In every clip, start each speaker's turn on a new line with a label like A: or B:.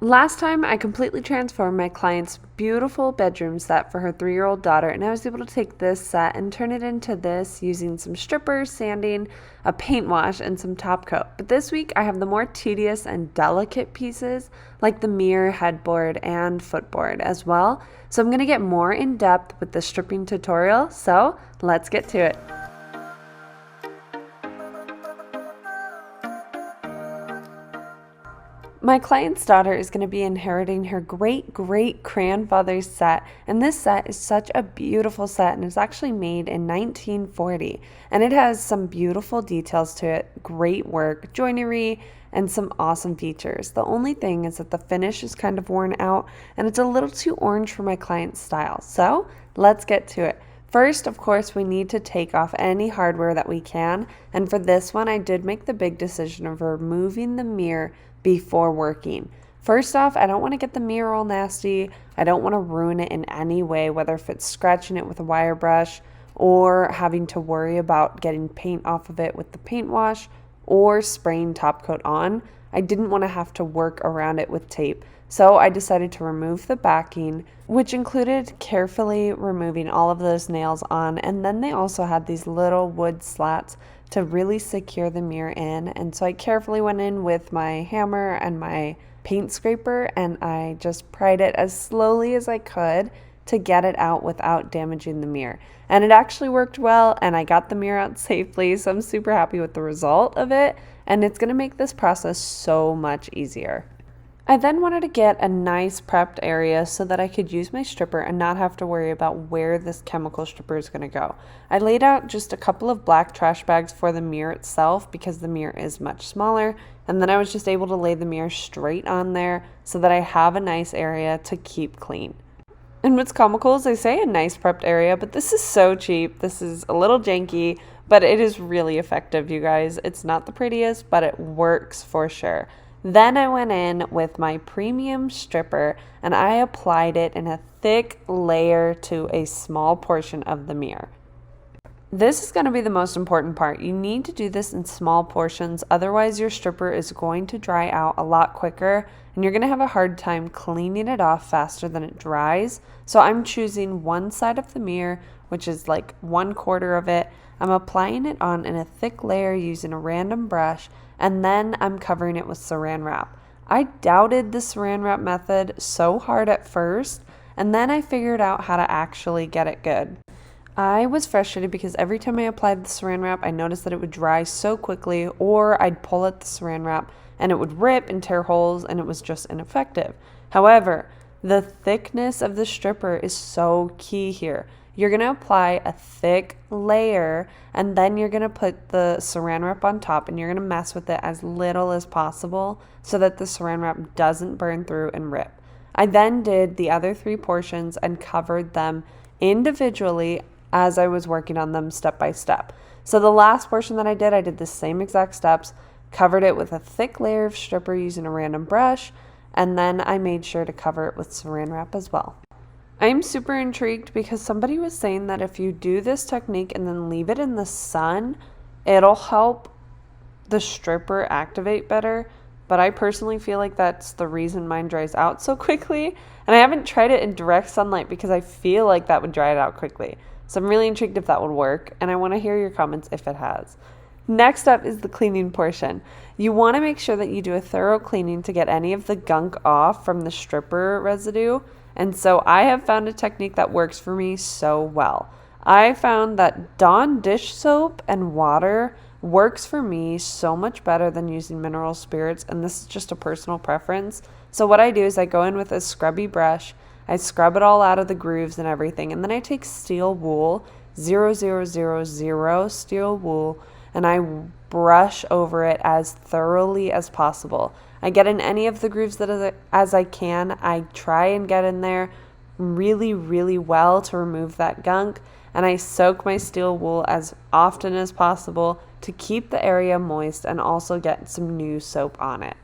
A: Last time, I completely transformed my client's beautiful bedroom set for her 3-year-old daughter, and I was able to take this set and turn it into this using some strippers, sanding, a paint wash, and some top coat. But this week, I have the more tedious and delicate pieces, like the mirror, headboard, and footboard as well. So I'm going to get more in depth with the stripping tutorial, so let's get to it. My client's daughter is going to be inheriting her great-great-grandfather's set, and this set is such a beautiful set, and it's actually made in 1940, and it has some beautiful details to it, great work, joinery, and some awesome features. The only thing is that the finish is kind of worn out, and it's a little too orange for my client's style, so let's get to it. First, of course, we need to take off any hardware that we can, and for this one, I did make the big decision of removing the mirror before working. First off, I don't want to get the mirror all nasty. I don't want to ruin it in any way, whether if it's scratching it with a wire brush or having to worry about getting paint off of it with the paint wash or spraying top coat on. I didn't want to have to work around it with tape. So I decided to remove the backing, which included carefully removing all of those nails on, and then they also had these little wood slats to really secure the mirror in. And so I carefully went in with my hammer and my paint scraper, and I just pried it as slowly as I could to get it out without damaging the mirror. And it actually worked well, and I got the mirror out safely, so I'm super happy with the result of it, and it's going to make this process so much easier. I then wanted to get a nice prepped area so that I could use my stripper and not have to worry about where this chemical stripper is going to go. I laid out just a couple of black trash bags for the mirror itself because the mirror is much smaller, and then I was just able to lay the mirror straight on there so that I have a nice area to keep clean. And what's comical is I say a nice prepped area, but this is so cheap. This is a little janky, but it is really effective, you guys. It's not the prettiest, but it works for sure. Then I went in with my premium stripper and I applied it in a thick layer to a small portion of the mirror. This is going to be the most important part. You need to do this in small portions, otherwise your stripper is going to dry out a lot quicker and you're going to have a hard time cleaning it off faster than it dries. So I'm choosing one side of the mirror, which is like 1/4 of it. I'm applying it on in a thick layer using a random brush, and then I'm covering it with saran wrap. I doubted the saran wrap method so hard at first, and then I figured out how to actually get it good. I was frustrated because every time I applied the saran wrap, I noticed that it would dry so quickly, or I'd pull at the saran wrap and it would rip and tear holes, and it was just ineffective. However, the thickness of the stripper is so key here. You're going to apply a thick layer, and then you're going to put the saran wrap on top, and you're going to mess with it as little as possible so that the saran wrap doesn't burn through and rip. I then did the other 3 portions and covered them individually as I was working on them step by step. So the last portion that I did the same exact steps, covered it with a thick layer of stripper using a random brush, and then I made sure to cover it with saran wrap as well. I'm super intrigued because somebody was saying that if you do this technique and then leave it in the sun, it'll help the stripper activate better. But I personally feel like that's the reason mine dries out so quickly. And I haven't tried it in direct sunlight because I feel like that would dry it out quickly. So I'm really intrigued if that would work. And I want to hear your comments if it has. Next up is the cleaning portion. You want to make sure that you do a thorough cleaning to get any of the gunk off from the stripper residue. And so I have found a technique that works for me so well. I found that Dawn dish soap and water works for me so much better than using mineral spirits, and this is just a personal preference. So what I do is I go in with a scrubby brush, I scrub it all out of the grooves and everything, and then I take steel wool, 0000 steel wool, and I brush over it as thoroughly as possible. I get in any of the grooves as I can. I try and get in there really, really well to remove that gunk, and I soak my steel wool as often as possible to keep the area moist and also get some new soap on it.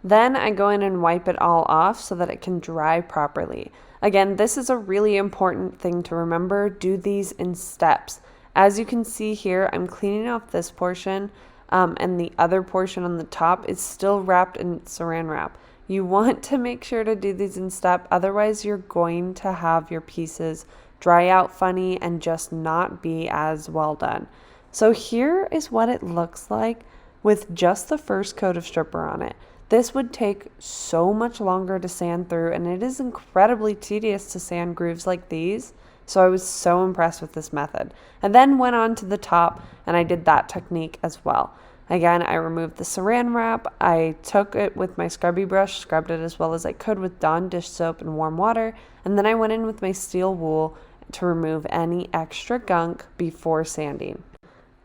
A: Then I go in and wipe it all off so that it can dry properly. Again, this is a really important thing to remember. Do these in steps. As you can see here, I'm cleaning off this portion, and the other portion on the top is still wrapped in saran wrap. You want to make sure to do these in step, otherwise you're going to have your pieces dry out funny and just not be as well done. So here is what it looks like with just the first coat of stripper on it. This would take so much longer to sand through, and it is incredibly tedious to sand grooves like these. So I was so impressed with this method. And then went on to the top and I did that technique as well. Again, I removed the saran wrap. I took it with my scrubby brush, scrubbed it as well as I could with Dawn dish soap and warm water, and then I went in with my steel wool to remove any extra gunk before sanding.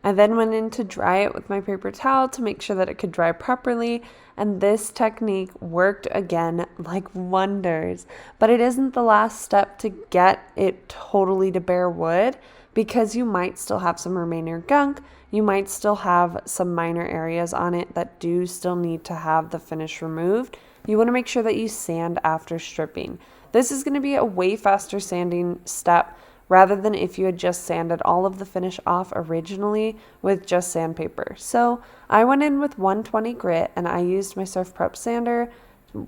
A: I then went in to dry it with my paper towel to make sure that it could dry properly, and this technique worked again like wonders. But it isn't the last step to get it totally to bare wood, because you might still have some remaining gunk. You might still have some minor areas on it that do still need to have the finish removed. You want to make sure that you sand after stripping. This is going to be a way faster sanding step rather than if you had just sanded all of the finish off originally with just sandpaper. So I went in with 120 grit and I used my Surf Prep sander.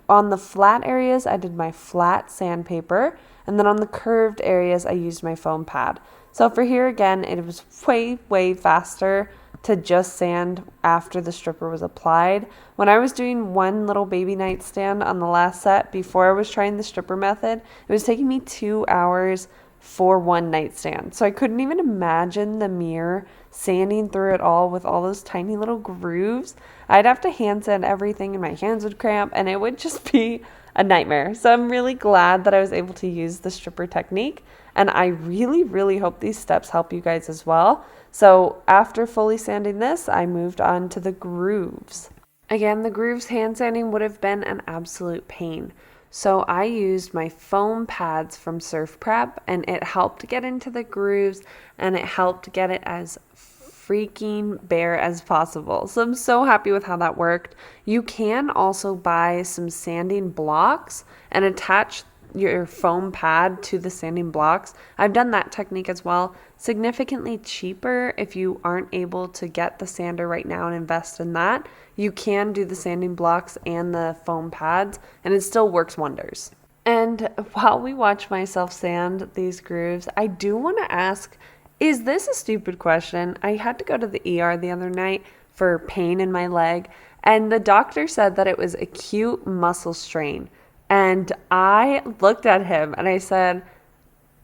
A: On the flat areas, I did my flat sandpaper, and then on the curved areas, I used my foam pad. So for here again, it was way faster to just sand after the stripper was applied. When I was doing one little baby nightstand on the last set before I was trying the stripper method, it was taking me 2 hours for one nightstand. So I couldn't even imagine the mirror sanding through it all with all those tiny little grooves. I'd have to hand sand everything and my hands would cramp and it would just be a nightmare. So I'm really glad that I was able to use the stripper technique, and I really hope these steps help you guys as well. So after fully sanding this, I moved on to the grooves. Again, the grooves hand sanding would have been an absolute pain. So I used my foam pads from Surf Prep, and it helped get into the grooves and it helped get it as freaking bare as possible. So I'm so happy with how that worked. You can also buy some sanding blocks and attach your foam pad to the sanding blocks. I've done that technique as well. Significantly cheaper if you aren't able to get the sander right now and invest in that. You can do the sanding blocks and the foam pads, and it still works wonders. And while we watch myself sand these grooves, I do want to ask, is this a stupid question? I had to go to the ER the other night for pain in my leg, and the doctor said that it was acute muscle strain. And I looked at him and I said,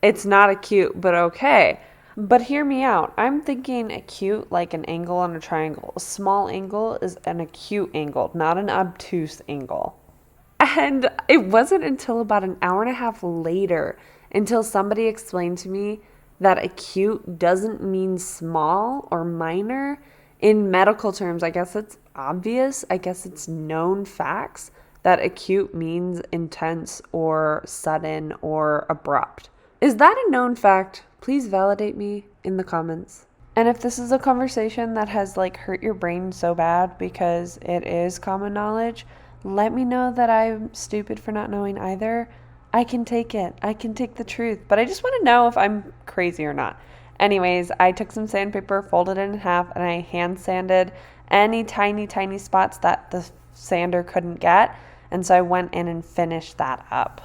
A: it's not acute, but okay. But hear me out. I'm thinking acute like an angle on a triangle. A small angle is an acute angle, not an obtuse angle. And it wasn't until about an hour and a half later until somebody explained to me that acute doesn't mean small or minor. In medical terms, I guess it's obvious. I guess it's known facts that acute means intense or sudden or abrupt. Is that a known fact? Please validate me in the comments. And if this is a conversation that has hurt your brain so bad because it is common knowledge, let me know that I'm stupid for not knowing either. I can take it. I can take the truth. But I just want to know if I'm crazy or not. Anyways, I took some sandpaper, folded it in half, and I hand sanded any tiny spots that the sander couldn't get. And so I went in and finished that up.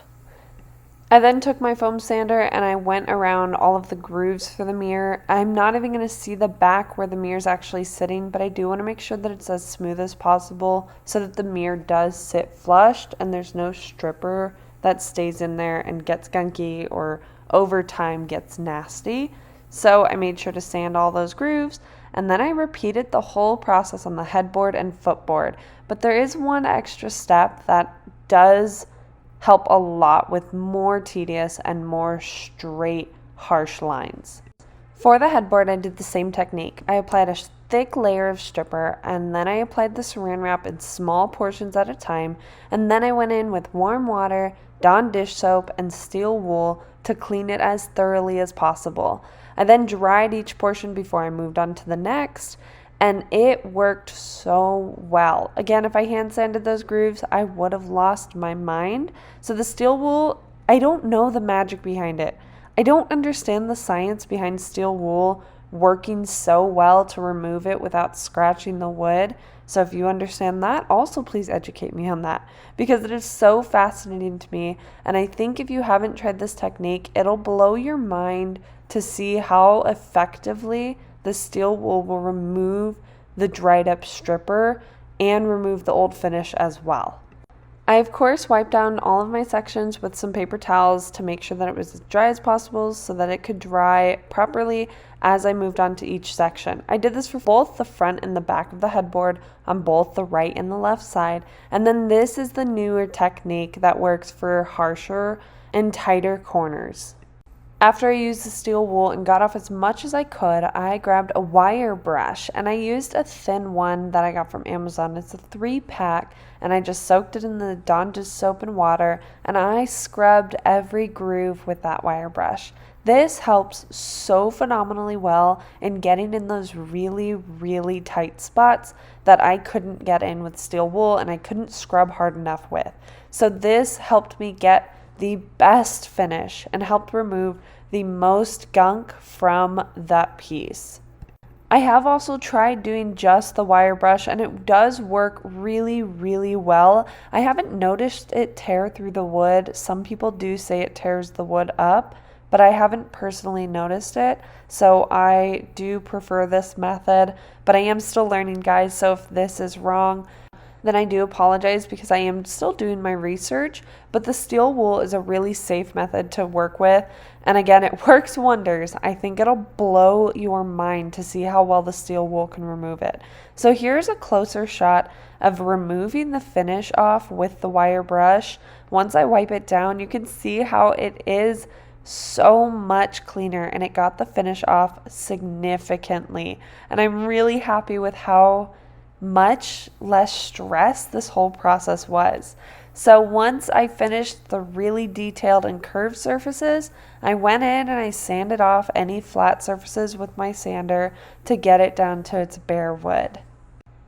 A: I then took my foam sander and I went around all of the grooves for the mirror. I'm not even going to see the back where the mirror is actually sitting, but I do want to make sure that it's as smooth as possible so that the mirror does sit flushed and there's no stripper that stays in there and gets gunky or over time gets nasty. So I made sure to sand all those grooves, and then I repeated the whole process on the headboard and footboard. But there is one extra step that does help a lot with more tedious and more straight, harsh lines. For the headboard, I did the same technique. I applied a thick layer of stripper, and then I applied the saran wrap in small portions at a time, and then I went in with warm water, Dawn dish soap, and steel wool to clean it as thoroughly as possible. I then dried each portion before I moved on to the next, and it worked so well. Again, if I hand sanded those grooves, I would have lost my mind. So the steel wool, I don't know the magic behind it. I don't understand the science behind steel wool working so well to remove it without scratching the wood. So if you understand that, also please educate me on that, because it is so fascinating to me. And I think if you haven't tried this technique, it'll blow your mind to see how effectively the steel wool will remove the dried up stripper and remove the old finish as well. I, of course, wiped down all of my sections with some paper towels to make sure that it was as dry as possible so that it could dry properly as I moved on to each section. I did this for both the front and the back of the headboard on both the right and the left side. And then this is the newer technique that works for harsher and tighter corners. After I used the steel wool and got off as much as I could, I grabbed a wire brush, and I used a thin one that I got from Amazon. It's a 3-pack, and I just soaked it in the Dawn dish soap and water, and I scrubbed every groove with that wire brush. This helps so phenomenally well in getting in those really, really tight spots that I couldn't get in with steel wool and I couldn't scrub hard enough with. So this helped me get the best finish and helped remove the most gunk from that piece. I have also tried doing just the wire brush, and it does work really, really well. I haven't noticed it tear through the wood. Some people do say it tears the wood up, but I haven't personally noticed it. So I do prefer this method, but I am still learning, guys. So if this is wrong, then I do apologize, because I am still doing my research, but the steel wool is a really safe method to work with. And again, it works wonders. I think it'll blow your mind to see how well the steel wool can remove it. So here's a closer shot of removing the finish off with the wire brush. Once I wipe it down, you can see how it is so much cleaner, and it got the finish off significantly. And I'm really happy with how much less stress this whole process was. So once I finished the really detailed and curved surfaces, I went in and I sanded off any flat surfaces with my sander to get it down to its bare wood.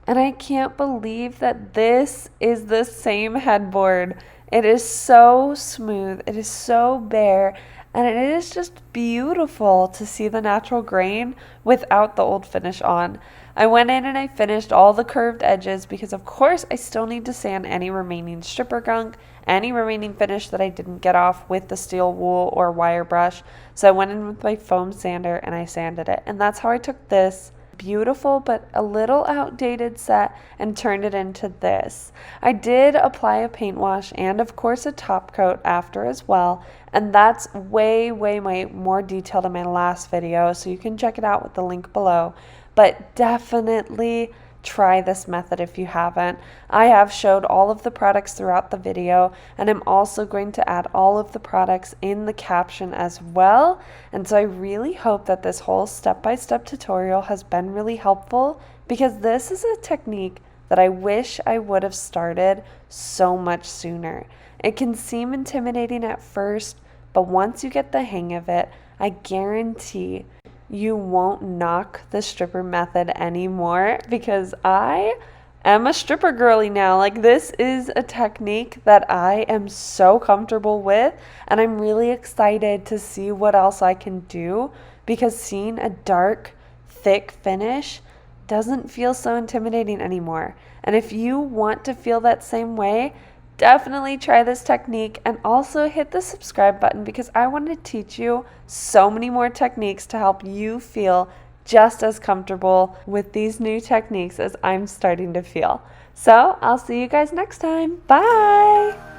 A: And I can't believe that this is the same headboard. It is so smooth, it is so bare, and it is just beautiful to see the natural grain without the old finish on. I went in and I finished all the curved edges because, of course, I still need to sand any remaining stripper gunk, any remaining finish that I didn't get off with the steel wool or wire brush. So I went in with my foam sander and I sanded it. And that's how I took this beautiful but a little outdated set and turned it into this. I did apply a paint wash and, of course, a top coat after as well. And that's way more detailed in my last video, so you can check it out with the link below. But definitely try this method if you haven't. I have showed all of the products throughout the video, and I'm also going to add all of the products in the caption as well. And so I really hope that this whole step-by-step tutorial has been really helpful, because this is a technique that I wish I would have started so much sooner. It can seem intimidating at first, but once you get the hang of it, I guarantee you won't knock the stripper method anymore, because I am a stripper girly now. Like, this is a technique that I am so comfortable with, and I'm really excited to see what else I can do, because seeing a dark, thick finish doesn't feel so intimidating anymore. And if you want to feel that same way, definitely try this technique, and also hit the subscribe button, because I want to teach you so many more techniques to help you feel just as comfortable with these new techniques as I'm starting to feel. So I'll see you guys next time. Bye!